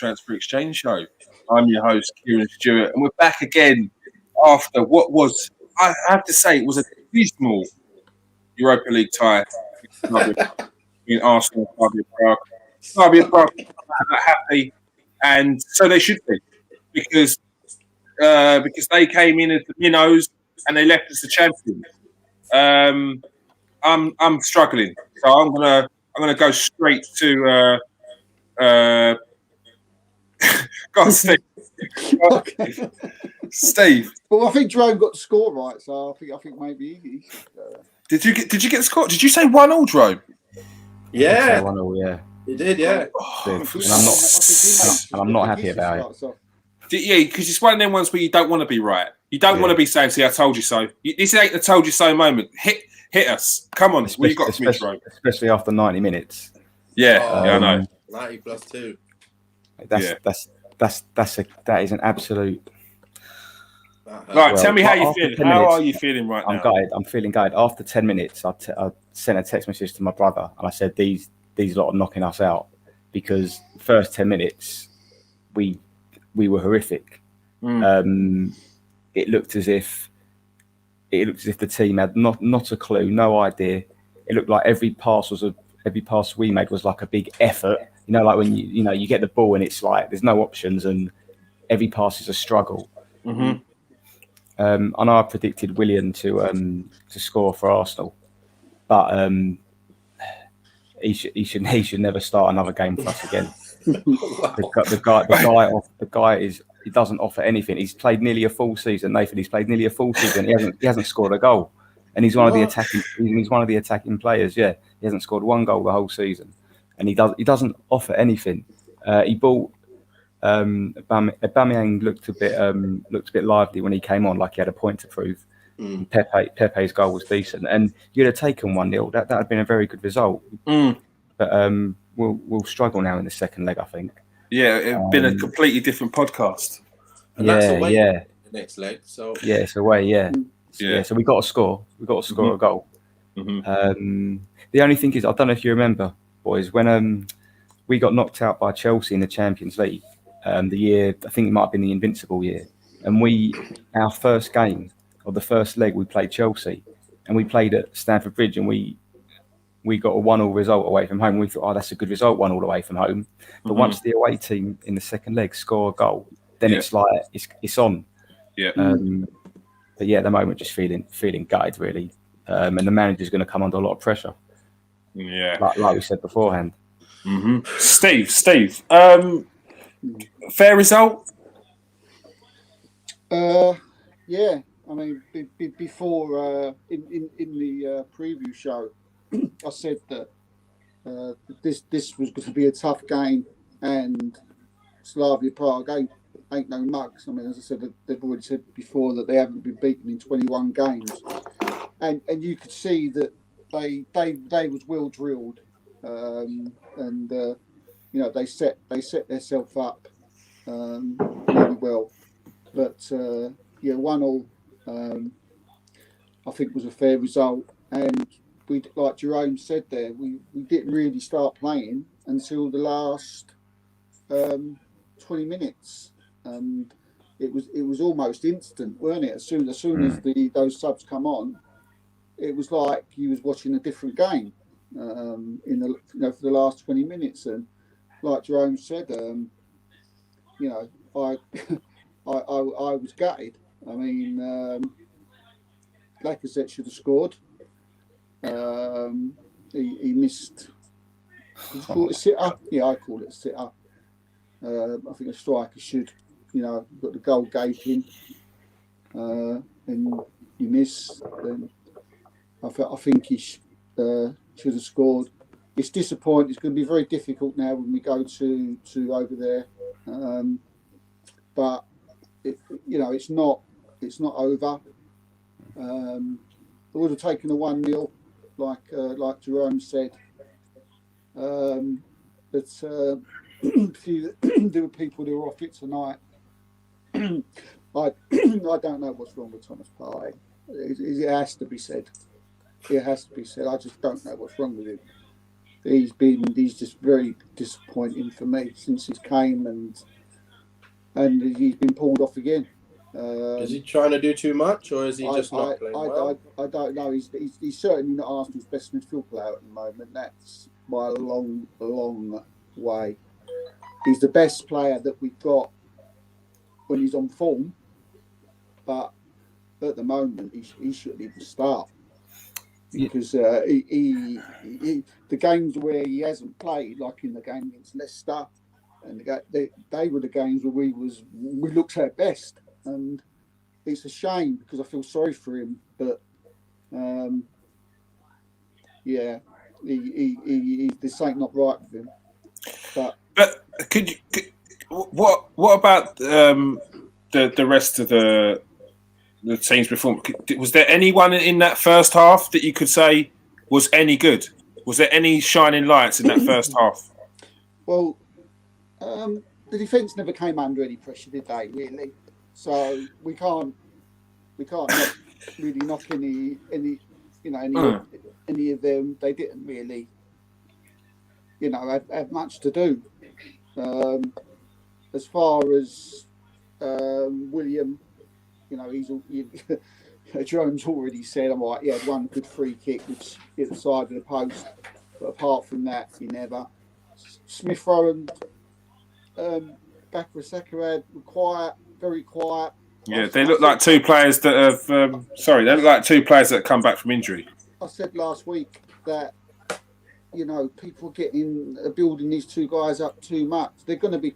Transfer Exchange Show. I'm your host, Kieran Stewart, and we're back again after what was, I have to say, it was a dismal Europa League tie between Arsenal and Slavia Prague. Slavia Prague are happy, and so they should be, because they came in as the minnows and they left as the champions. I'm struggling, so I'm gonna go straight to go on, Steve. Steve. Well, I think Jerome got the score right, so I think maybe he. Did you get the score? Did you say 1-1, Jerome? Yeah, 1-1, yeah. You did, yeah. And I'm not happy about it. So. Yeah, because it's one of them ones where you don't want to be right. You don't want to be saying, "See, I told you so." This ain't the "told you so" moment. Hit us. Come on, what you got for me, Jerome? Especially after 90 minutes. Yeah, I know. 90 plus 2. That is an absolute. Right, tell me how you feeling. How are you feeling right now? I'm gutted. I'm feeling gutted. After 10 minutes, I sent a text message to my brother and I said, "These lot are knocking us out," because first 10 minutes we were horrific. It looked as if the team had not a clue, no idea. It looked like every pass we made was like a big effort. You know, like when you get the ball and it's like there's no options and every pass is a struggle. Mm-hmm. I know I predicted Willian to score for Arsenal, but he should never start another game for us again. The guy he doesn't offer anything. He's played nearly a full season, Nathan. He's played nearly a full season. He hasn't scored a goal, and he's one of the attacking players. Yeah, he hasn't scored one goal the whole season, and he doesn't offer anything. He bought. Aubameyang looked a bit lively when he came on, like he had a point to prove. Pepe's goal was decent, and you'd have taken 1-0. That had been a very good result. But we'll struggle now in the second leg, I think. Yeah, it'd been a completely different podcast. And that's away the next leg. So it's away. Yeah. So we got to score. We got to score a goal. Mm-hmm. The only thing is, I don't know if you remember, boys, when we got knocked out by Chelsea in the Champions League. The year, I think it might have been the Invincible year, and our first game of the first leg we played Chelsea, and we played at Stamford Bridge, and we got a 1-1 result away from home. We thought, oh, that's a good result, 1-1 away from home. But once the away team in the second leg score a goal, then it's like it's on. Yeah. But yeah, at the moment, just feeling gutted really, and the manager's going to come under a lot of pressure. Yeah, like we said beforehand. Mm-hmm. Steve. Fair result? Yeah. I mean, before in the preview show, I said that this was going to be a tough game, and Slavia Prague ain't no mugs. I mean, as I said, they've already said before that they haven't been beaten in 21 games, and you could see that they was well drilled, and they set themselves up really well. But 1-1, I think was a fair result, and we, like Jerome said there, we didn't really start playing until the last 20 minutes, and it was almost instant, weren't it? As soon as those subs come on, it was like you was watching a different game for the last 20 minutes, and like Jerome said, I was gutted. I mean, Lacazette should have scored. He missed. Did you call it a sitter? Yeah, I call it a sitter. I think a striker should, got the goal gaping, and you miss. Then I think he should have scored. It's disappointing. It's going to be very difficult now when we go to over there, but it's not over. I would have taken a 1-0, like Jerome said. But there were people who were off it tonight. I don't know what's wrong with Thomas Partey. It has to be said. It has to be said. I just don't know what's wrong with him. he's just very disappointing for me since he came, and he's been pulled off again. Is he trying to do too much, or is he just not playing well? I don't know. He's certainly not Arsenal's best midfield player at the moment. That's by a long way. He's the best player that we've got when he's on form, but at the moment he shouldn't even start because the games where he hasn't played, like in the game against Leicester, and they were the games where we looked our best, and it's a shame because I feel sorry for him, but there's something not right with him. But what about the rest of the team's performance? Was there anyone in that first half that you could say was any good? Was there any shining lights in that first half? Well, the defence never came under any pressure, did they? Really? So we can't really knock any of them. They didn't really, have much to do. As far as William, Jerome's already said, he had one good free kick which hit the side of the post, but apart from that, he never. Smith Rowe and Bakayoko were quiet, very quiet. Yeah, they look like two players that have. They look like two players that have come back from injury. I said last week that people are building these two guys up too much. They're going to be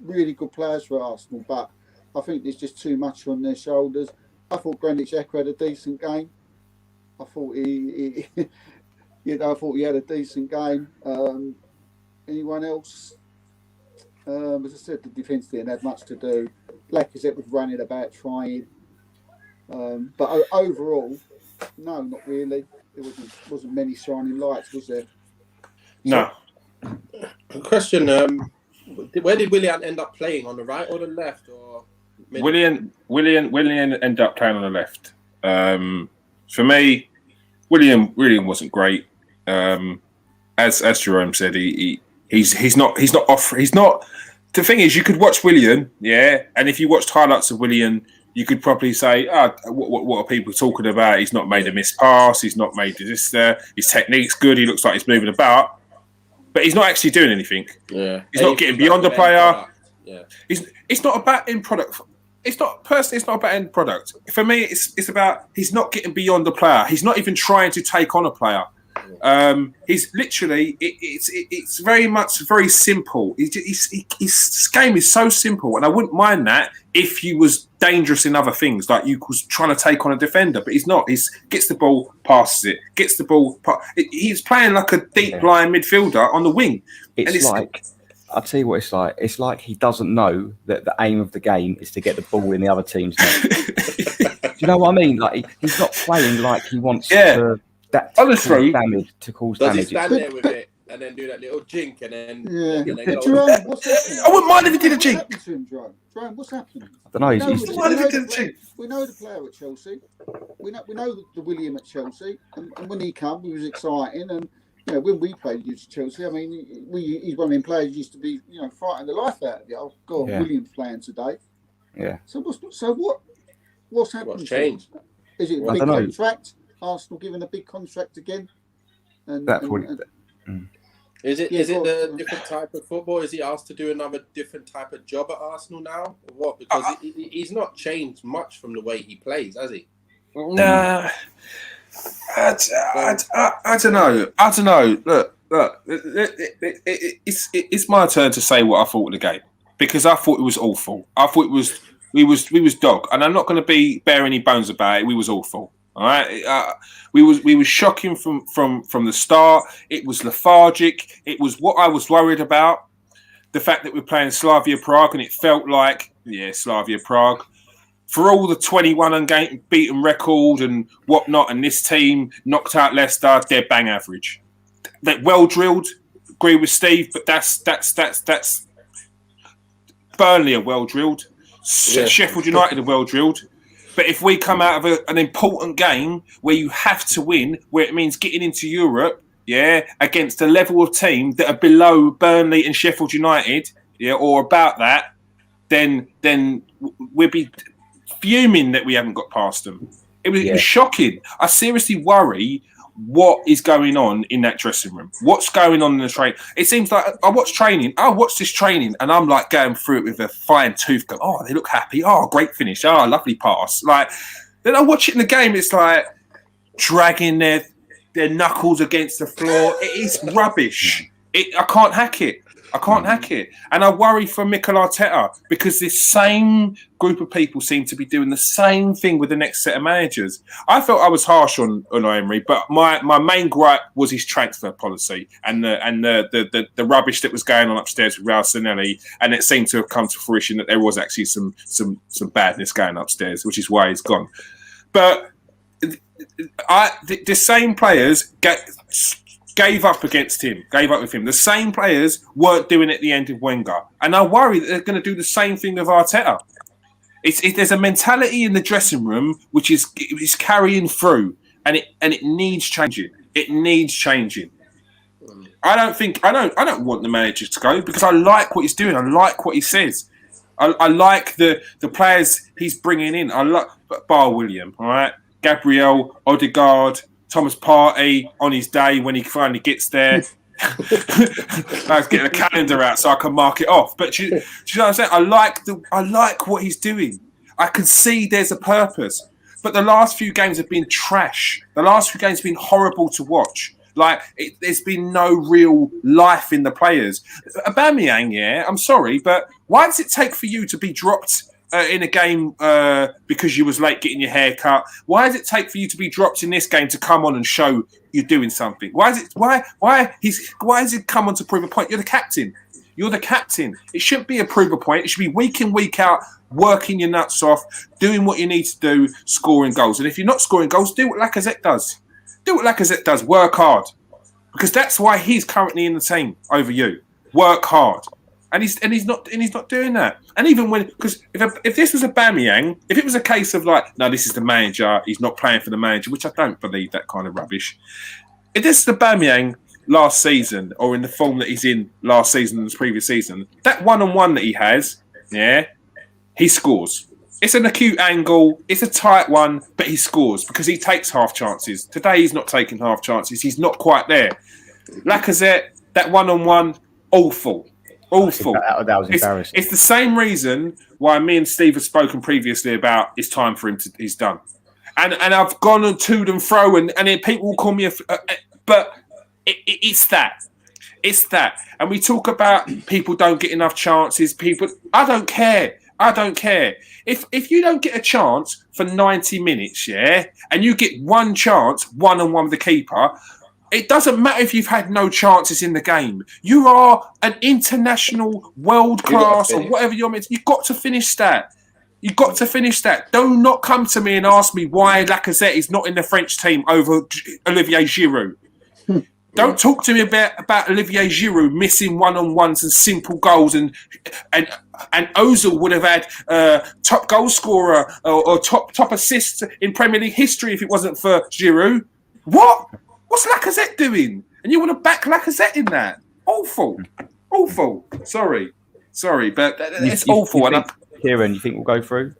really good players for Arsenal, but I think there's just too much on their shoulders. I thought Granit Xhaka had a decent game. I thought he had a decent game. Anyone else? As I said, the defence didn't have much to do. Lacazette was running about trying, but overall, no, not really. There wasn't many shining lights, was there? No. Question: where did Willian end up playing? On the right or the left? Or Willian ended up playing on the left. For me, Willian wasn't great. As Jerome said, he's not. The thing is, you could watch Willian, and if you watched highlights of Willian, you could probably say, what are people talking about? He's not made a missed pass. He's not made this there. His technique's good. He looks like he's moving about. But he's not actually doing anything. Yeah. He's not getting beyond the player. Yeah. It's not about end product. It's not about end product. For me, it's about he's not getting beyond the player. He's not even trying to take on a player. He's literally it's very much very simple. His game is so simple, and I wouldn't mind that if he was dangerous in other things, like you was trying to take on a defender, but he's not. He gets the ball, passes it, gets the ball. He's playing like a deep lying midfielder on the wing. It's like, I'll tell you what it's like. It's like he doesn't know that the aim of the game is to get the ball in the other team's net. Do you know what I mean? Like he's not playing like he wants to. Cause damage. Does he stand there with it and then do that little jink and then? Yeah. And then Jerome, what's happening? I wouldn't mind if he did a jink. What's happening to him, Jerome, what's happening? I don't know. We know the player at Chelsea. We know the William at Chelsea, and when he came, he was exciting. And when we played against Chelsea, I mean, he's one of them players who used to be, fighting the life out of you. Oh God, William's playing today. Yeah. So what's happened? What's changed? Is it a big contract? Arsenal given a big contract again? Is it the different type of football? Is he asked to do another different type of job at Arsenal now? Or what? Because he's not changed much from the way he plays, has he? Nah, I don't know. Look. It's my turn to say what I thought of the game because I thought it was awful. I thought we was dog, and I'm not going to bear any bones about it. We was awful. All right, we was shocking from the start. It was lethargic. It was what I was worried about. The fact that we're playing Slavia Prague, and it felt like Slavia Prague. For all the 21 unbeaten record and whatnot, and this team knocked out Leicester, they're bang average. They're well drilled. Agree with Steve, but that's Burnley are well drilled. Sheffield United are well drilled. But if we come out of an important game where you have to win, where it means getting into Europe, yeah, against a level of team that are below Burnley and Sheffield United, yeah, or about that, then we'd be fuming that we haven't got past them. It was shocking. I seriously worry what is going on in that dressing room. What's going on in the train? It seems like I watch this training, and I'm like going through it with a fine tooth. Go, oh, they look happy. Oh, great finish. Oh, lovely pass. Like, then I watch it in the game. It's like dragging their knuckles against the floor. It is rubbish. I can't hack it. And I worry for Mikel Arteta because this same group of people seem to be doing the same thing with the next set of managers. I felt I was harsh on Emery, but my main gripe was his transfer policy and the rubbish that was going on upstairs with Raul Sanelli, and it seemed to have come to fruition that there was actually some badness going upstairs, which is why he's gone. But the same players gave up with him. The same players weren't doing it at the end of Wenger. And I worry that they're going to do the same thing with Arteta. There's a mentality in the dressing room which is carrying through, and it needs changing. It needs changing. I don't want the manager to go because I like what he's doing. I like what he says. I like the players he's bringing in. I like Bar William, all right? Gabriel, Odegaard, Thomas Partey on his day when he finally gets there. I was getting a calendar out so I can mark it off. But do you know what I'm saying? I like what he's doing. I can see there's a purpose. But the last few games have been trash. The last few games have been horrible to watch. Like, there's been no real life in the players. Aubameyang, yeah, I'm sorry, but why does it take for you to be dropped in a game because you was late getting your hair cut? Why does it take for you to be dropped in this game to come on and show you're doing something? Why has it come on to prove a point? You're the captain. It shouldn't be a prove a point. It should be week in, week out, working your nuts off, doing what you need to do, scoring goals. And if you're not scoring goals, do what Lacazette does. Work hard. Because that's why he's currently in the team over you. Work hard. And he's not doing that. And even because if this was Aubameyang, if it was a case of like, no, this is the manager, he's not playing for the manager, which I don't believe that kind of rubbish. If this is Aubameyang last season, or in the form that he's in last season and the previous season, that one-on-one that he has, yeah, he scores. It's an acute angle, it's a tight one, but he scores because he takes half chances. Today he's not taking half chances. He's not quite there. Lacazette, that one-on-one, awful. That was embarrassing. It's the same reason why me and Steve have spoken previously about it's time for him he's done. And I've gone and toed and fro, and people will call me but it's that. It's that. And we talk about people don't get enough chances. I don't care. If you don't get a chance for 90 minutes, yeah, and you get one chance, one-on-one with the keeper, it doesn't matter if you've had no chances in the game. You are an international, world-class, or whatever you're meant to. You've got to finish that. Do not come to me and ask me why Lacazette is not in the French team over Olivier Giroud. Don't talk to me about Olivier Giroud missing one-on-ones and simple goals, and Ozil would have had top goal scorer or top assist in Premier League history if it wasn't for Giroud. What? What's Lacazette doing? And you want to back Lacazette in that? Awful. Sorry, but it's awful. Kieran, you think we'll go through?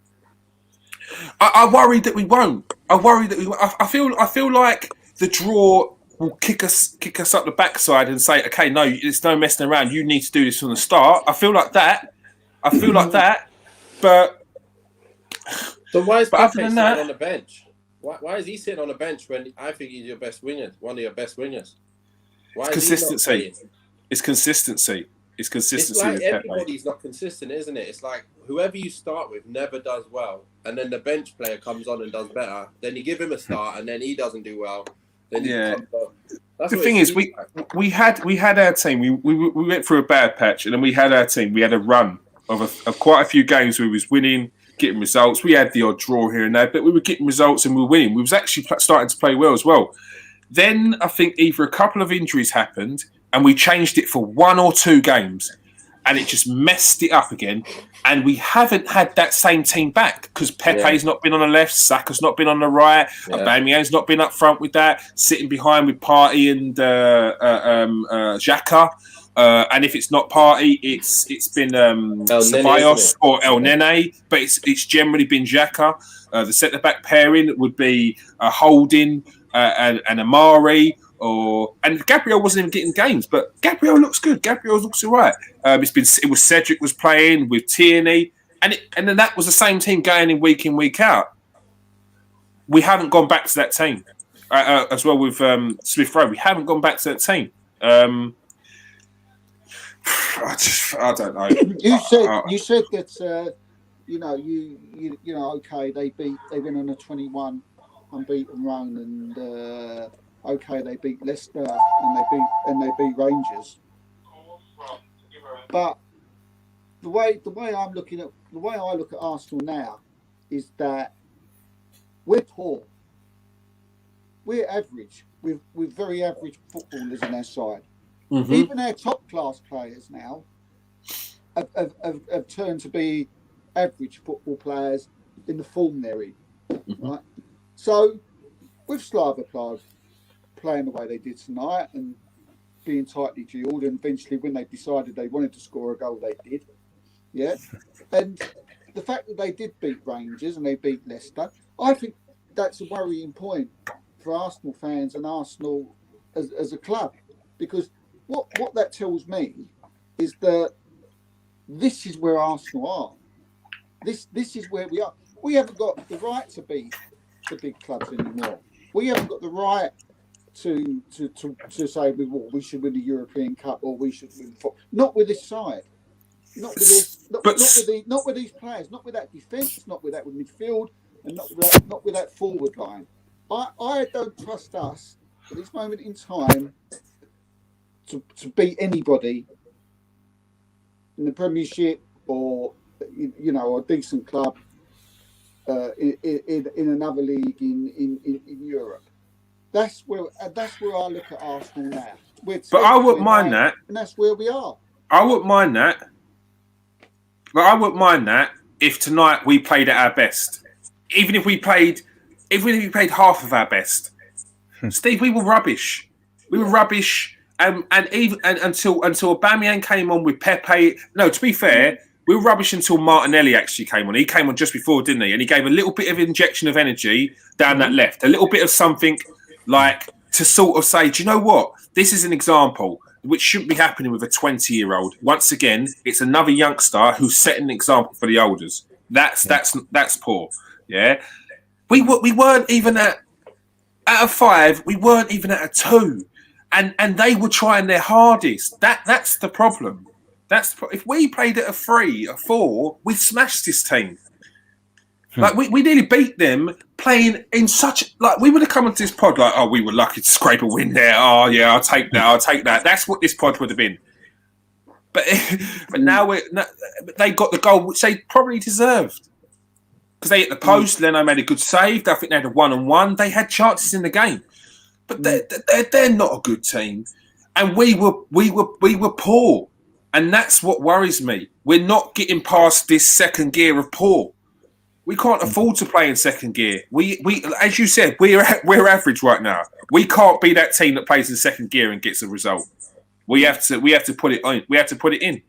I worry that we won't. I feel like the draw will kick us up the backside and say, okay, no, there's no messing around. You need to do this from the start. I feel like that. But so why is Pepe sitting on the bench? Why is he sitting on the bench when I think he's your best winger, one of your best wingers? It's consistency. It's consistency. It's like everybody's not consistent, isn't it? It's like whoever you start with never does well, and then the bench player comes on and does better. Then you give him a start, and then he doesn't do well. Then the thing is, we had our team. We went through a bad patch, and then we had our team. We had a run of quite a few games where we was winning, getting results. We had the odd draw here and there, but we were getting results and we were winning. We was actually starting to play well as well. Then I think either a couple of injuries happened and we changed it for one or two games. and it just messed it up again. And we haven't had that same team back because Pepe's not been on the left, Saka's not been on the right, Aubameyang's not been up front with that, sitting behind with Partey and Xhaka. And if it's not Partey, it's been Ceballos or El Nene, but it's generally been Xhaka. The centre back pairing would be Holding and Amari. And Gabriel wasn't even getting games, but Gabriel looks good. Gabriel looks all right. It was Cedric was playing with Tierney, and then that was the same team going in, week out. We haven't gone back to that team as well with Smith Rowe. We haven't gone back to that team. I don't know. You said that okay, they went on a 21 unbeaten run, and okay, they beat Leicester and they beat Rangers. But the way I look at Arsenal now is that we're poor. We're average. We're very average footballers on our side. Mm-hmm. Even our top class players now have turned to be average football players in the form they're in. Mm-hmm. Right? So with Slavia Prague playing the way they did tonight and being tightly duelled, and eventually when they decided they wanted to score a goal, they did. Yeah. And the fact that they did beat Rangers and they beat Leicester, I think that's a worrying point for Arsenal fans and Arsenal as a club, because what that tells me is that this is where Arsenal are. This is where we are. We haven't got the right to beat the big clubs anymore. We haven't got the right to say we should win the European Cup or we should win. Not with this side. Not with this. Not with these players. Not with that defence. Not with that midfield, and not with that forward line. I don't trust us at this moment in time to beat anybody in the Premiership or a decent club in another league in Europe. That's where I look at Arsenal now. But I wouldn't mind that, and that's where we are. I wouldn't mind that. But I wouldn't mind that if tonight we played at our best. Even if we played half of our best. Steve, we were rubbish. We were rubbish, and until Aubameyang came on with Pepe. No, to be fair, we were rubbish until Martinelli actually came on. He came on just before, didn't he? And he gave a little bit of injection of energy down that left, a little bit of something like to sort of say, do you know what? This is an example which shouldn't be happening with a 20-year-old. Once again, it's another youngster who's setting an example for the elders. That's poor. Yeah, we weren't even at a 5. We weren't even at a 2, and they were trying their hardest. That's the problem. If we played at a 3, a 4, we smashed this team. Like we nearly beat them playing in such we would have come into this pod like, oh, we were lucky to scrape a win there. Oh yeah, I'll take that. That's what this pod would have been. But now they got the goal which they probably deserved because they hit the post. Leno made a good save. I think they had a 1-on-1. They had chances in the game, but they're not a good team, and we were poor. And that's what worries me. We're not getting past this second gear of poor. We can't afford to play in second gear. We as you said, we're average right now. We can't be that team that plays in second gear and gets a result. We have to put it on. We have to put it in.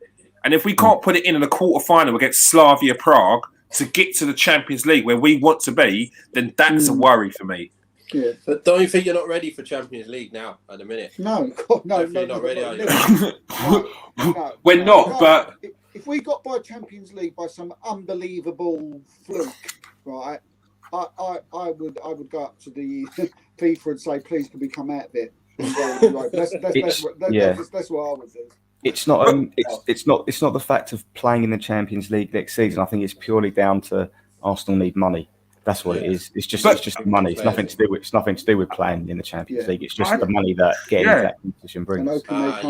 And if we can't put it in a quarter final against Slavia Prague to get to the Champions League where we want to be, then that's a worry for me. Yeah. But don't you think you're not ready for Champions League now at the minute? No, you're not ready, are you? No, we're not, but if we got by Champions League by some unbelievable fluke, right? I would go up to the FIFA and say, please, can we come out of it? That's what I would do. It's not the fact of playing in the Champions League next season. I think it's purely down to Arsenal need money. That's what it is. It's just money. It's nothing to do with playing in the Champions League. It's just the money that getting into that competition brings. I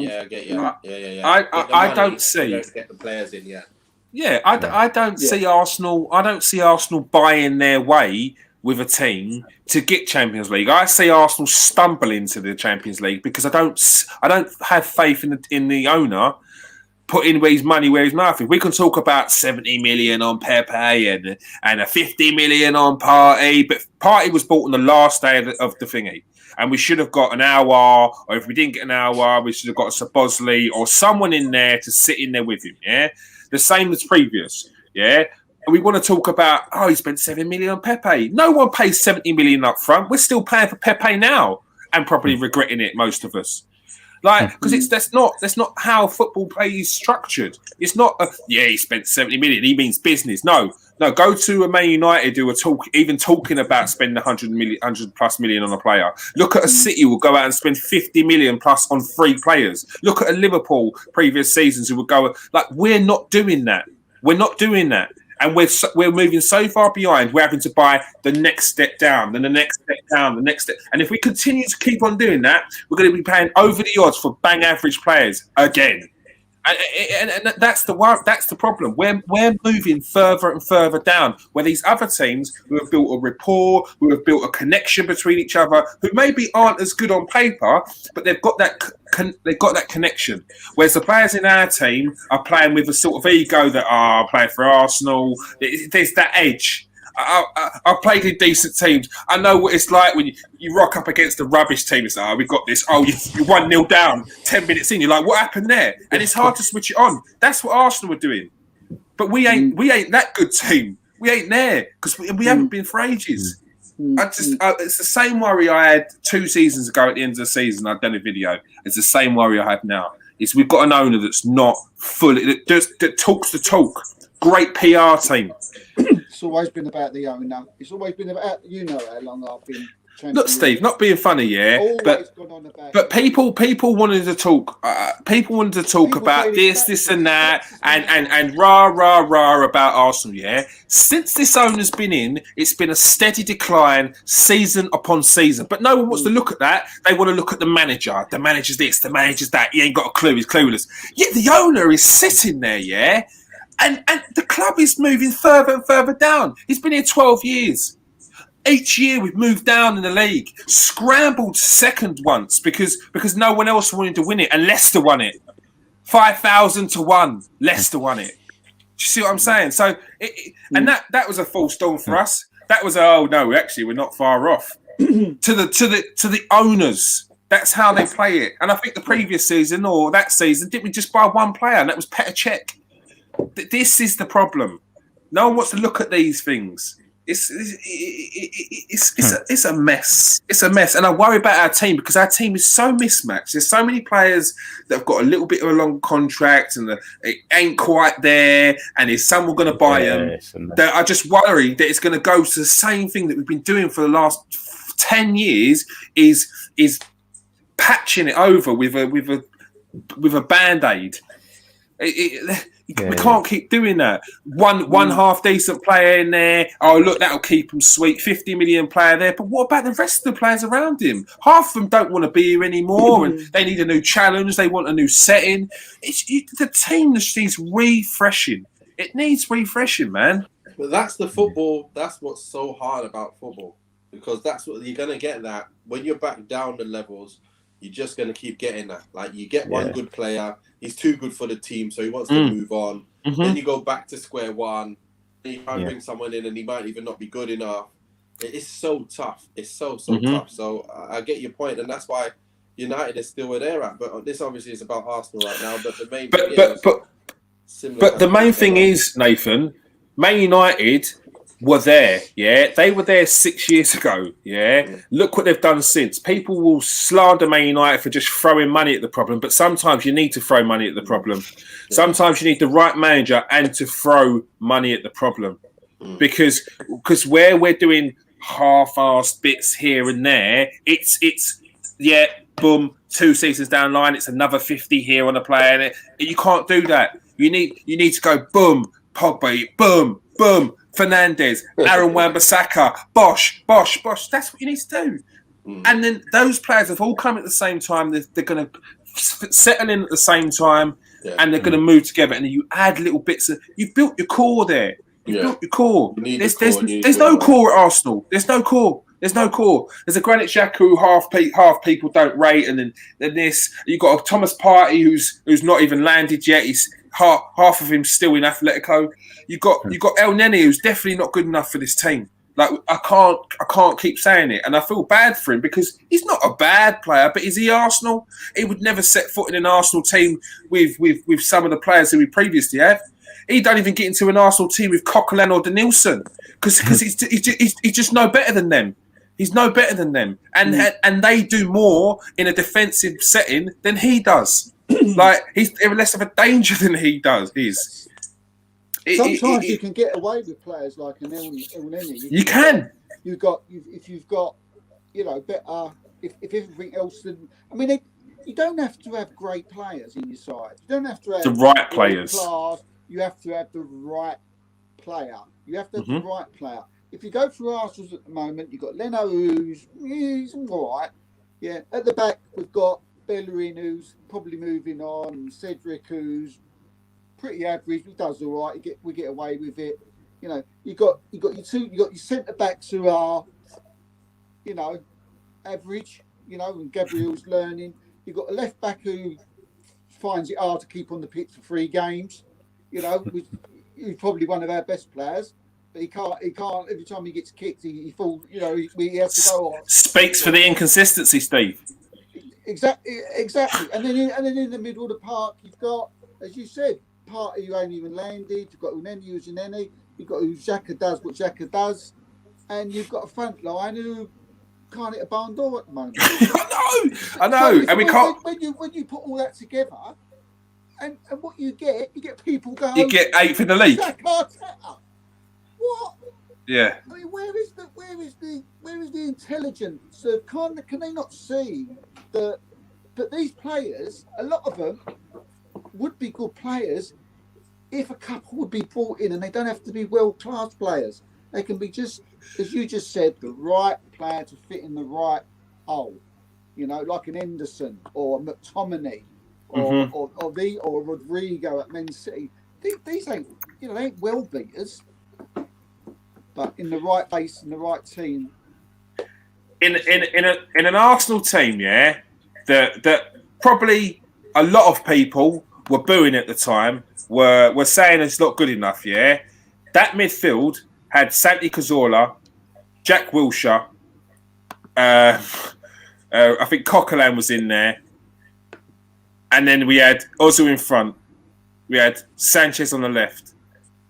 don't see get the players in yet. Yeah, I don't see Arsenal. I don't see Arsenal buying their way with a team to get Champions League. I see Arsenal stumble into the Champions League because I don't have faith in the owner putting his money where his mouth is. We can talk about 70 million on Pepe and a 50 million on Partey, but Partey was bought on the last day of the thingy. And we should have got an hour, or if we didn't get an hour, we should have got a Sabozli or someone in there to sit in there with him, yeah? The same as previous, yeah? And we want to talk about, he spent 7 million on Pepe. No one pays 70 million up front. We're still paying for Pepe now and probably regretting it, most of us. Like, because that's not how football play is structured. It's not he spent 70 million. He means business. No. Go to a Man United who are talking about spending 100 plus million on a player. Look at a City who will go out and spend 50 million plus on 3 players. Look at a Liverpool previous seasons who would go we're not doing that. We're not doing that. And we're moving so far behind, we're having to buy the next step down, then the next step down, the next step. And if we continue to keep on doing that, we're going to be paying over the odds for bang average players again. And that's the problem. We're moving further and further down, where these other teams who have built a rapport, who have built a connection between each other, who maybe aren't as good on paper, but they've got that connection. Whereas the players in our team are playing with a sort of ego that are playing for Arsenal. There's that edge. I've played in decent teams. I know what it's like when you rock up against a rubbish team. It's like, we've got this. Oh, you 1-0 down, 10 minutes in. You're like, what happened there? And it's hard to switch it on. That's what Arsenal were doing. But we ain't that good team. We ain't there because we haven't been for ages. It's the same worry I had 2 seasons ago at the end of the season. I've done a video. It's the same worry I have now. We've got an owner that's not fully, that talks the talk. Great PR team. It's always been about the owner. It's always been about, how long I've been. Look, Steve, not being funny, yeah, but people wanted to talk. People wanted to talk about this, and that, and rah about Arsenal, yeah. Since this owner's been in, it's been a steady decline, season upon season. But no one wants to look at that. They want to look at the manager. The manager's this, the manager's that. He ain't got a clue. He's clueless. Yet the owner is sitting there, yeah. And the club is moving further and further down. He's been here 12 years. Each year we've moved down in the league. Scrambled second once because no one else wanted to win it, and Leicester won it. 5,000 to 1. Leicester won it. Do you see what I'm saying? So, and that was a false dawn for us. That was actually we're not far off. to the owners. That's how they play it. And I think the previous season or that season, didn't we just buy one player, and that was Petr Cech? This is the problem. No one wants to look at these things. It's a mess. It's a mess, and I worry about our team because our team is so mismatched. There's so many players that have got a little bit of a long contract, and it ain't quite there. And is someone going to buy them? That I just worry that it's going to go to the same thing that we've been doing for the last 10 years. Is patching it over with a Band-Aid. We can't keep doing that. One half decent player in there. Oh, look, that'll keep him sweet. 50 million player there. But what about the rest of the players around him? Half of them don't want to be here anymore, and they need a new challenge. They want a new setting. The team just needs refreshing. It needs refreshing, man. But that's the football. That's what's so hard about football, because that's what you're going to get. That when you're back down the levels, you're just going to keep getting that. Like, you get one good player, he's too good for the team, so he wants to move on. Then you go back to square one, and you try and bring someone in, and he might even not be good enough. It's so tough. It's so tough. So I get your point, and that's why United is still where they're at. But this obviously is about Arsenal right now. But the main the main thing is, Nathan, Man United were there, yeah. They were there 6 years ago, yeah. Look what they've done since. People will slander Man United for just throwing money at the problem, but sometimes you need to throw money at the problem. Sometimes you need the right manager and to throw money at the problem, because where we're doing half-assed bits here and there, it's boom, 2 seasons down the line, it's another 50 here on a player, and you can't do that. You need to go boom, Pogba, boom, boom. Fernandez, Aaron Wan-Bissaka, Bosch. That's what you need to do. And then those players have all come at the same time. They're going to settle in at the same time, and they're going to move together. And then you add little bits. You've built your core there. You've built your core. There's no core at Arsenal. There's no core. There's a Granit Xhaka who half people don't rate, and then this. You've got a Thomas Partey who's not even landed yet. half of him still in Atletico. You got El Neni, who's definitely not good enough for this team. Like I can't keep saying it, and I feel bad for him because he's not a bad player, but is he Arsenal? He would never set foot in an Arsenal team with some of the players that we previously had. He don't even get into an Arsenal team with Coquelin or Denilson because he's just no better than them. He's no better than them, and they do more in a defensive setting than he does. Like he's less of a danger than he does. Sometimes you can get away with players like an El Neni. You can. If you've got, better. If everything else, you don't have to have great players in your side. You don't have to have the right players. Class. You have to have the right player. You have to have the right player. If you go through Arsenal at the moment, you've got Leno, he's all right. Yeah, at the back we've got Bellerin, who's probably moving on. Cedric, who's pretty average. He does all right. We get away with it. You got your centre backs who are, average. And Gabriel's learning. You've got a left back who finds it hard to keep on the pitch for 3 games. He's probably one of our best players. But he can't. Every time he gets kicked, he falls. He has to go on. Speaks for the inconsistency, Steve. Exactly. And then in the middle of the park, you've got, as you said, Partey who ain't even landed. You've got Uneni who's Uneni. You've got Xhaka does what Xhaka does, and you've got a front line who can't hit a barn door at the moment. I know, and we can't. When you put all that together, and what you get people going. You get 8th in the league. What? Yeah. I mean, where is the intelligence? Can they not see that these players, a lot of them, would be good players if a couple would be brought in, and they don't have to be world-class players. They can be just, as you just said, the right player to fit in the right hole. Like an Henderson or a McTominay or Rodrigo at Man City. These ain't, they ain't well beaters. But in the right base, in the right team. In an Arsenal team, yeah, that probably a lot of people were booing at the time, were saying it's not good enough, yeah. That midfield had Santi Cazorla, Jack Wilshere, I think Coquelin was in there, and then we had Ozu in front. We had Sanchez on the left,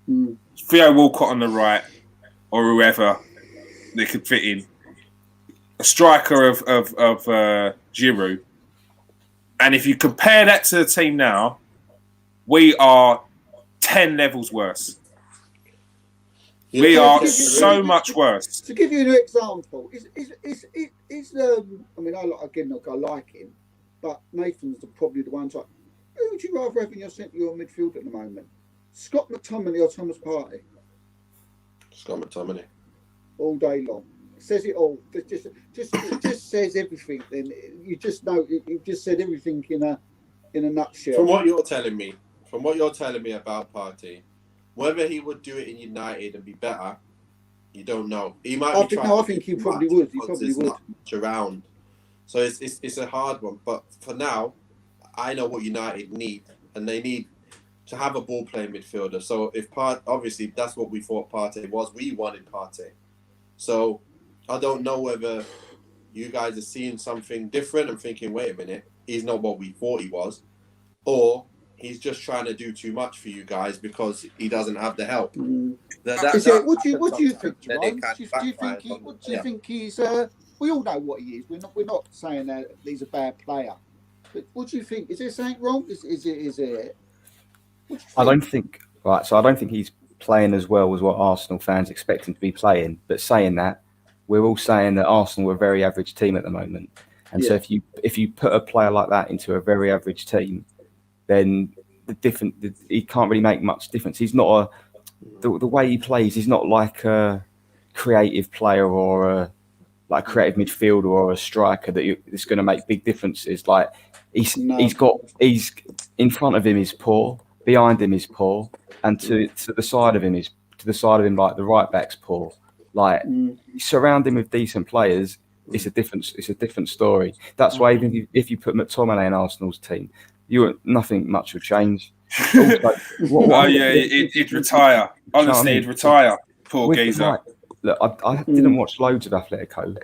Theo Walcott on the right, or whoever they could fit in. A striker of Giroud. And if you compare that to the team now, we are 10 levels worse. We are so much worse. To give you an example, I like him, but Nathan's probably the one. Who would you rather have in your midfield at the moment? Scott McTominay or Thomas Partey? Scott McTominay. All day long. It says it all. It just says everything. Then you just know. You've just said everything in a nutshell. From what you're telling me about Partey, whether he would do it in United and be better, you don't know. He might. I think he probably would. He probably would. Not much around, so it's a hard one. But for now, I know what United need, and they need to have a ball playing midfielder. So obviously that's what we thought Partey was. We wanted Partey. So I don't know whether you guys are seeing something different and thinking, wait a minute, he's not what we thought he was, or he's just trying to do too much for you guys because he doesn't have the help. What do you think, Jerome? Do you think he's? We all know what he is. We're not saying that he's a bad player. But what do you think? Is there something wrong? Is it? I don't think he's playing as well as what Arsenal fans expect him to be playing. But saying that, we're all saying that Arsenal are a very average team at the moment. And so if you put a player like that into a very average team, then he can't really make much difference. He's not the way he plays. He's not like a creative player or a creative midfielder or a striker that's going to make big differences. Like he's in front of him is poor, behind him is poor, and to the side of him like the right back's poor. Like surround him with decent players. It's a different story. That's why even if you put McTominay in Arsenal's team, nothing much will change. Oh yeah, he'd retire. Honestly, he'd retire. Poor geezer. Look, I didn't watch loads of Atletico,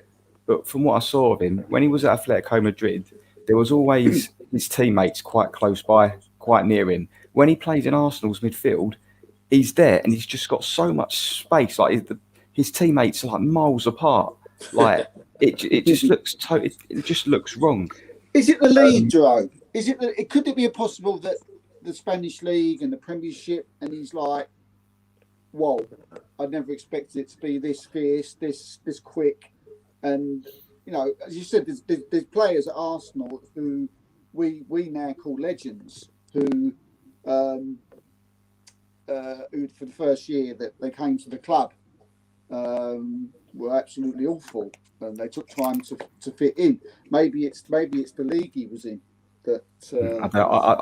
but from what I saw of him, when he was at Atletico Madrid, there was always his teammates quite close by, quite near him. When he plays in Arsenal's midfield, he's there and he's just got so much space. Like his teammates are like miles apart. Like it just looks it just looks wrong. Is it the league, Joe? Could it be possible that the Spanish league and the Premiership, and he's like, whoa, I never expected it to be this fierce, this quick, and as you said, there's players at Arsenal who we now call legends who for the first year that they came to the club were absolutely awful, and they took time to fit in. Maybe it's the league he was in that.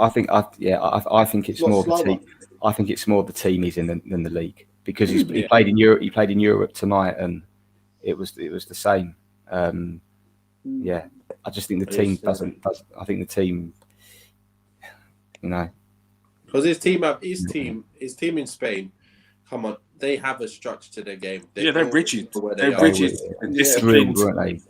I think it's more the team. I think it's more the team he's in than the league, because he played in Europe. He played in Europe tonight, and it was the same. Yeah, I just think the team doesn't. I think the team, because his team in Spain. Come on, they have a structure to their game. They're rigid. They're rigid and disciplined.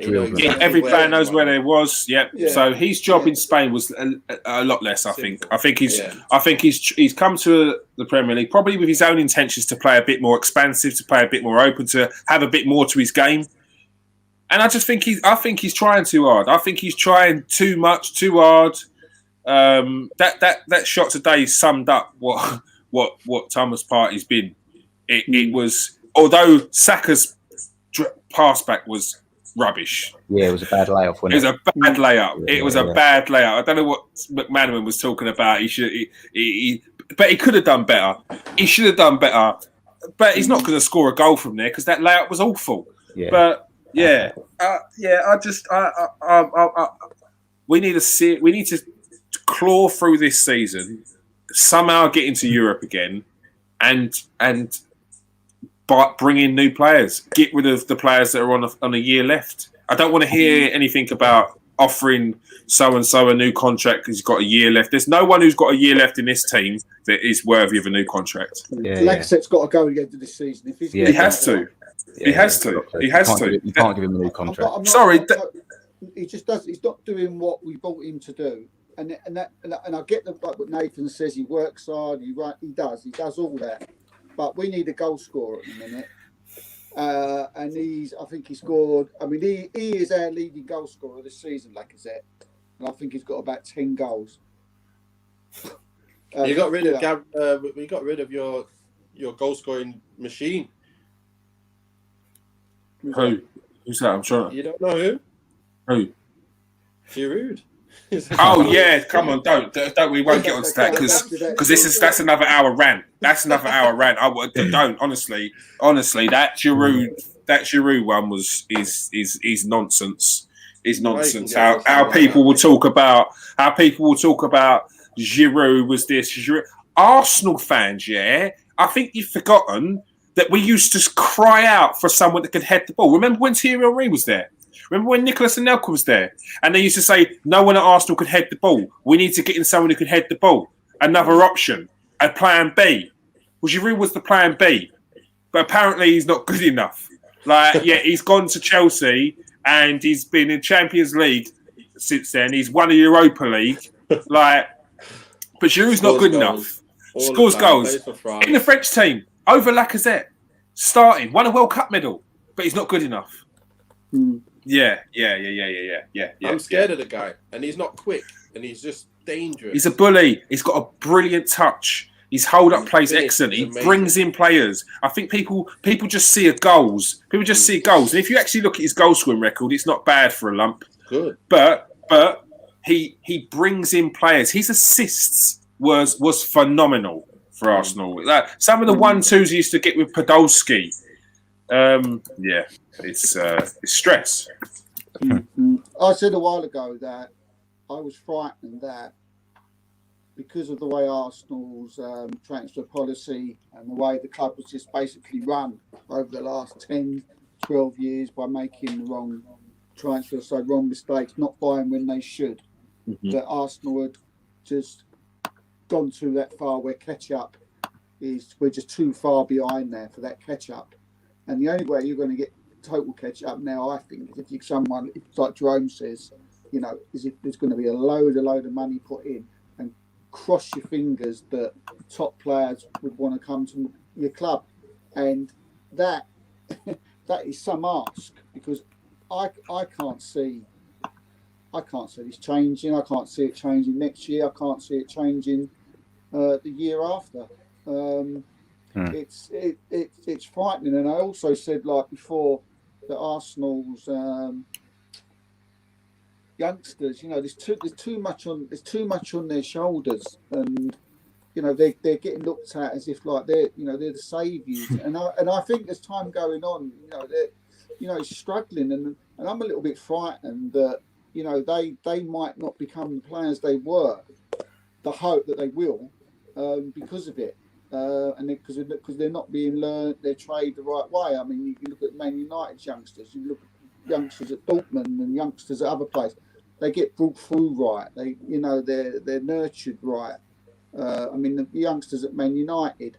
Every player knows where they was. Yep. Yeah. So his job in Spain was a lot less. I think. I think he's come to the Premier League probably with his own intentions to play a bit more expansive, to play a bit more open, to have a bit more to his game. And I just think he's trying too hard. I think he's trying too much, too hard. That shot today summed up what Thomas Partey's been. It was, although Saka's pass back was rubbish. Yeah, it was a bad layup. It was a bad layup. It was a bad layup. I don't know what McManaman was talking about. But he could have done better. He should have done better. But he's not going to score a goal from there because that layup was awful. Yeah. But we need to claw through this season, somehow get into Europe again, and bring in new players. Get rid of the players that are on a year left. I don't want to hear anything about offering so and so a new contract because he's got a year left. There's no one who's got a year left in this team that is worthy of a new contract. Lacazette's got to go at the end of this season. He has to. He has to. You can't give him a new contract. He just does. He's not doing what we brought him to do. And I get what Nathan says. He works hard. He does all that. But we need a goal scorer at the minute. And I think he scored. I mean, he is our leading goal scorer this season, Lacazette. And I think he's got about 10 goals. You got rid of we got rid of your goal scoring machine. Who? Who's that? I'm sure. You don't know who? Who? Giroud. Oh yeah, come on, don't. We won't get onto that because that's another hour rant. That's another hour rant. Don't honestly. That Giroud one is nonsense. Is nonsense. How people will talk about Giroud was this. Giroud. Arsenal fans, yeah. I think you've forgotten that we used to cry out for someone that could head the ball. Remember when Thierry Henry was there? Remember when Nicolas Anelka was there? And they used to say, no one at Arsenal could head the ball. We need to get in someone who could head the ball. Another option, a plan B. Well, Giroud was the plan B. But apparently he's not good enough. He's gone to Chelsea and he's been in Champions League since then. He's won a Europa League. But Giroud's not good enough. Scores goals. In the French team, over Lacazette. Starting, won a World Cup medal. But he's not good enough. Yeah. I'm scared of the guy, and he's not quick, and he's just dangerous. He's a bully. He's got a brilliant touch. His hold-up plays excellent. He brings in players. I think people just see goals. People just see goals, and if you actually look at his goal scoring record, it's not bad for a lump. Good, but he brings in players. His assists was phenomenal for Arsenal. Some of the 1-2s he used to get with Podolski. It's stress. I said a while ago that I was frightened that because of the way Arsenal's transfer policy and the way the club was just basically run over the last 10, 12 years by making the wrong transfers, so wrong mistakes, not buying when they should, that Arsenal had just gone too that far where catch-up we're just too far behind there for that catch-up. And the only way you're going to get total catch-up now, I think, is if like Jerome says, is if there's going to be a load of money put in, and cross your fingers that top players would want to come to your club. And that is some ask, because I can't see this changing. I can't see it changing next year. I can't see it changing the year after. It's frightening. And I also said, like before, that Arsenal's youngsters, there's too much on their shoulders, and they're getting looked at as if like they're the saviours. And I think as time going on, they're struggling, and I'm a little bit frightened that they might not become the players they were. The hope that they will, because of it. And because they're not being learned their trade the right way. I mean, you can look at Man United's youngsters, you look at youngsters at Dortmund and youngsters at other places. They get brought through right. They're nurtured right. I mean, the youngsters at Man United,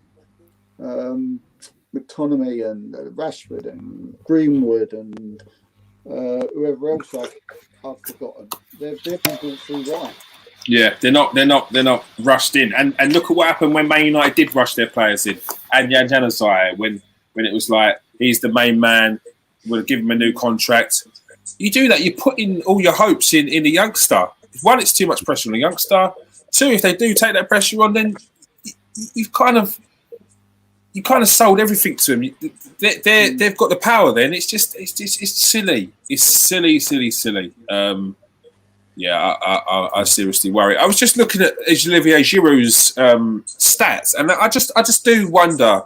McTominay and Rashford and Greenwood and whoever else I've forgotten. They've been brought through right. Yeah, they're not rushed in. And look at what happened when Man United did rush their players in. And Jan Januzaj, when it was like, he's the main man, we'll give him a new contract. You do that, you put in all your hopes in the youngster. One, it's too much pressure on the youngster. Two, if they do take that pressure on, then you've kind of sold everything to them. They've got the power then. It's silly. It's silly. Yeah, I seriously worry. I was just looking at Olivier Giroud's stats, and I just do wonder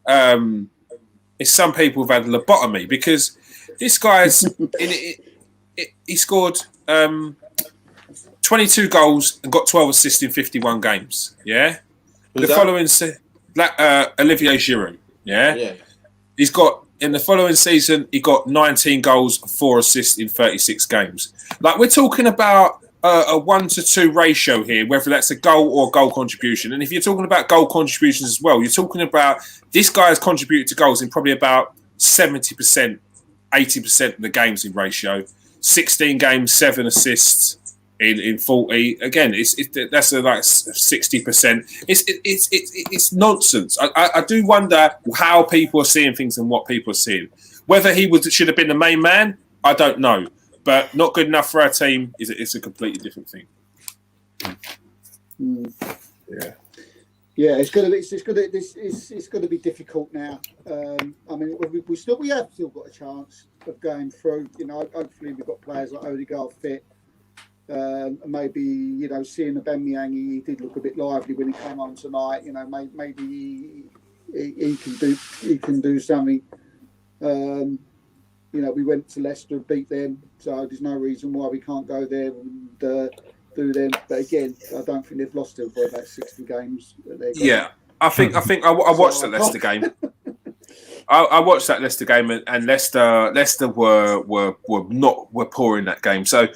if some people have had a lobotomy, because this guy's he scored 22 goals and got 12 assists in 51 games. Yeah, following Olivier Giroud. Yeah, he's got. In the following season, he got 19 goals, 4 assists in 36 games. Like, we're talking about a 1-to-2 ratio here, whether that's a goal or goal contribution. And if you're talking about goal contributions as well, you're talking about this guy has contributed to goals in probably about 70%, 80% of the games in ratio. 16 games, 7 assists in 40. Again, that's like 60%. It's nonsense. I do wonder how people are seeing things and what people are seeing. Whether he should have been the main man, I don't know. But not good enough for our team is a completely different thing. Yeah, it's going to be difficult now. I mean, we have still got a chance of going through. Hopefully we've got players like Odegaard fit. Maybe seeing Aubameyang, he did look a bit lively when he came on tonight. Maybe he can do something. We went to Leicester and beat them, so there's no reason why we can't go there and do them. But again, I don't think they've lost them for about 60 games. Yeah, I think I watched the Leicester game. I watched that Leicester game, and Leicester were poor in that game. So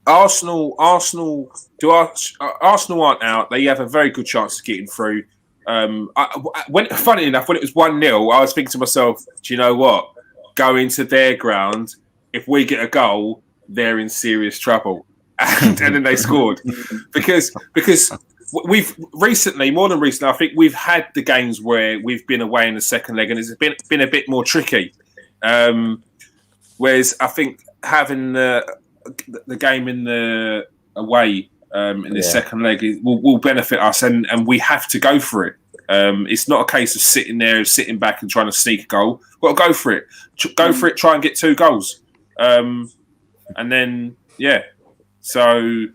Arsenal aren't out. They have a very good chance of getting through. Funny enough, when it was 1-0, I was thinking to myself, do you know what? Going to their ground, if we get a goal, they're in serious trouble. And then they scored. Because we've recently, more than recently, I think we've had the games where we've been away in the second leg and it's been a bit more tricky. Whereas I think having the game in the away in the second leg will benefit us, and we have to go for it. It's not a case of sitting back and trying to sneak a goal. We've got to go for it. Go for it, try and get 2 goals. And then, So,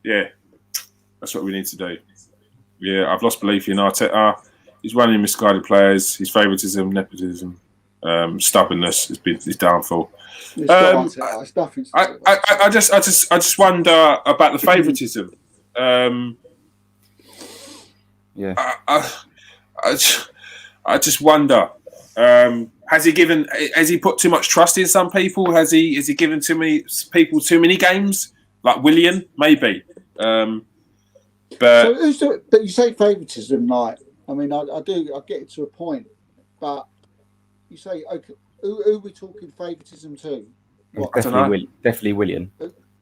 that's what we need to do. Yeah, I've lost belief in Arteta. He's running misguided players. His favouritism, nepotism, stubbornness has been his downfall. I just wonder about the favouritism. I just wonder. Has he put too much trust in some people? Has he given too many people too many games? Like Willian, maybe. But but you say favouritism, like I mean, I get it to a point, but you say okay, who are we talking favouritism to? What? Definitely William.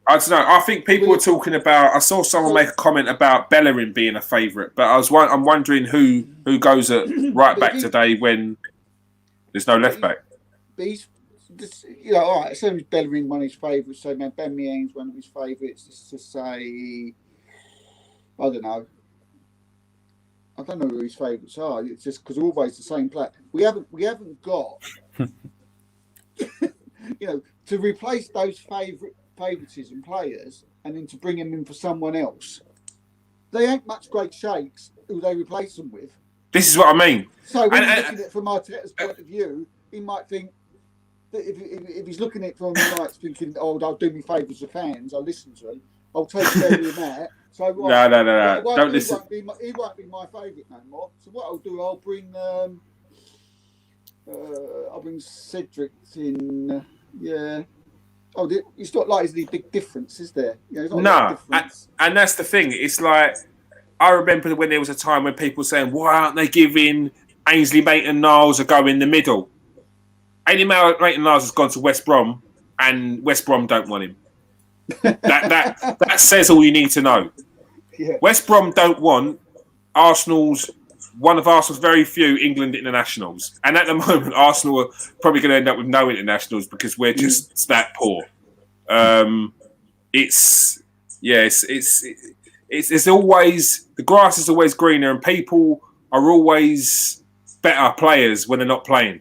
I don't know. I think people were talking about. I saw someone make a comment about Bellerin being a favourite, but I'm wondering who goes at right back today when there's no left back. But he's, all right. So Bellerin one of his favourites. So now Ben Meang's one of his favourites. Just to say, I don't know who his favourites are. It's just because always the same player. We haven't got, to replace those favouritism players and then to bring them in for someone else. They ain't much great shakes who they replace them with. This is what I mean. So when he's looking at it from Arteta's point of view, he might think that if he's looking at it from the nights thinking, "Oh, I'll do me favours of fans. I'll listen to them. I'll take Bellerin that." So no. Don't listen. He won't be my favourite no more. So what I'll do, I'll bring Cedric in. Yeah. Oh, it's not like there's any big difference, is there? No, and that's the thing. It's like I remember when there was a time when people were saying, "Why aren't they giving Ainsley Maitland-Niles a go in the middle?" Ainsley Maitland-Niles has gone to West Brom, and West Brom don't want him. That says all you need to know. Yeah. West Brom don't want one of Arsenal's very few England internationals, and at the moment, Arsenal are probably going to end up with no internationals because we're just that poor. It's always the grass is always greener, and people are always better players when they're not playing.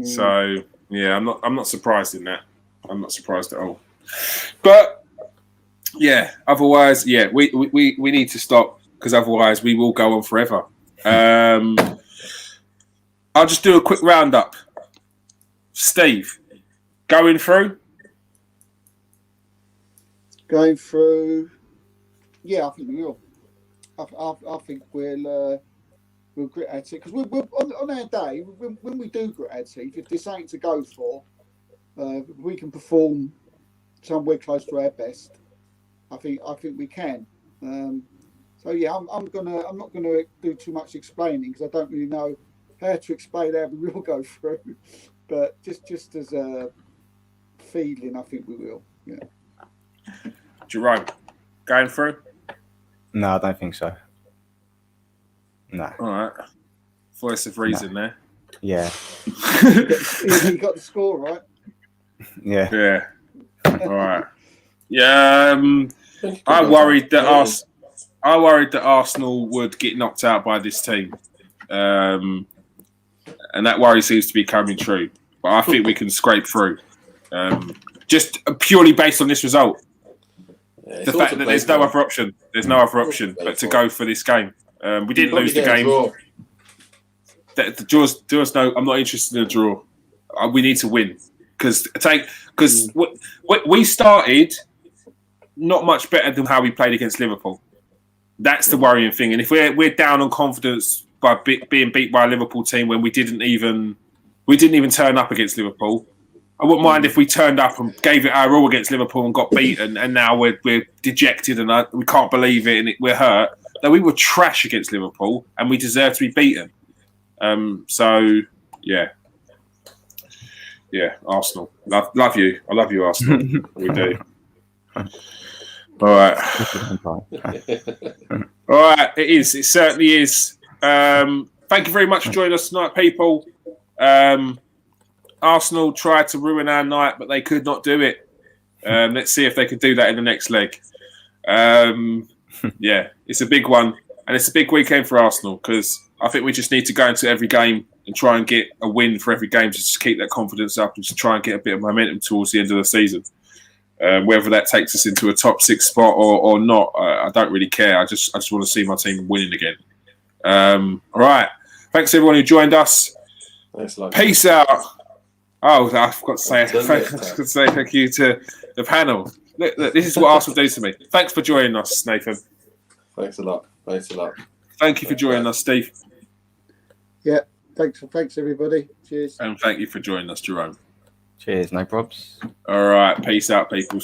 So yeah, I'm not surprised in that. I'm not surprised at all. But yeah, otherwise, yeah, we need to stop. Because otherwise we will go on forever. I'll just do a quick roundup. Steve, going through? Going through, yeah, I think we will. I think we'll grit our teeth. Because we're on our day, when we do grit our teeth, if there's something to go for, we can perform somewhere close to our best. I think we can. So yeah, I'm not gonna do too much explaining because I don't really know how to explain how we will go through. But just as a feeling, I think we will. Yeah. Jerome, going through? No, I don't think so. No. All right. Voice of reason there. Yeah. You got the score right. Yeah. Yeah. All right. Yeah. I worried that Arsenal would get knocked out by this team, and that worry seems to be coming true. But I think we can scrape through, just purely based on this result. Yeah, the fact that there's no other option. There's no other option but to go for this game. We didn't lose the game. The draws. No, I'm not interested in a draw. We need to win because we started not much better than how we played against Liverpool. That's the worrying thing. And if we're down on confidence by being beat by a Liverpool team when we didn't even turn up against Liverpool, I wouldn't mind if we turned up and gave it our all against Liverpool and got beaten, and now we're dejected and we can't believe it and we're hurt. No, we were trash against Liverpool and we deserve to be beaten. So yeah, Arsenal, love you. I love you, Arsenal. We do. All right. All right. It is. It certainly is. Thank you very much for joining us tonight, people. Arsenal tried to ruin our night, but they could not do it. Let's see if they could do that in the next leg. Yeah, it's a big one. And it's a big weekend for Arsenal because I think we just need to go into every game and try and get a win for every game just to keep that confidence up and to try and get a bit of momentum towards the end of the season. Whether that takes us into a top 6 spot or not, I don't really care. I just want to see my team winning again. All right. Thanks everyone who joined us. Peace out. Oh, I forgot to say thank you to the panel. Look, this is what Arsenal do to me. Thanks for joining us, Nathan. Thanks a lot. Thank you for joining us, Steve. Yeah, thanks everybody. Cheers. And thank you for joining us, Jerome. Cheers, no probs. All right, peace out, people.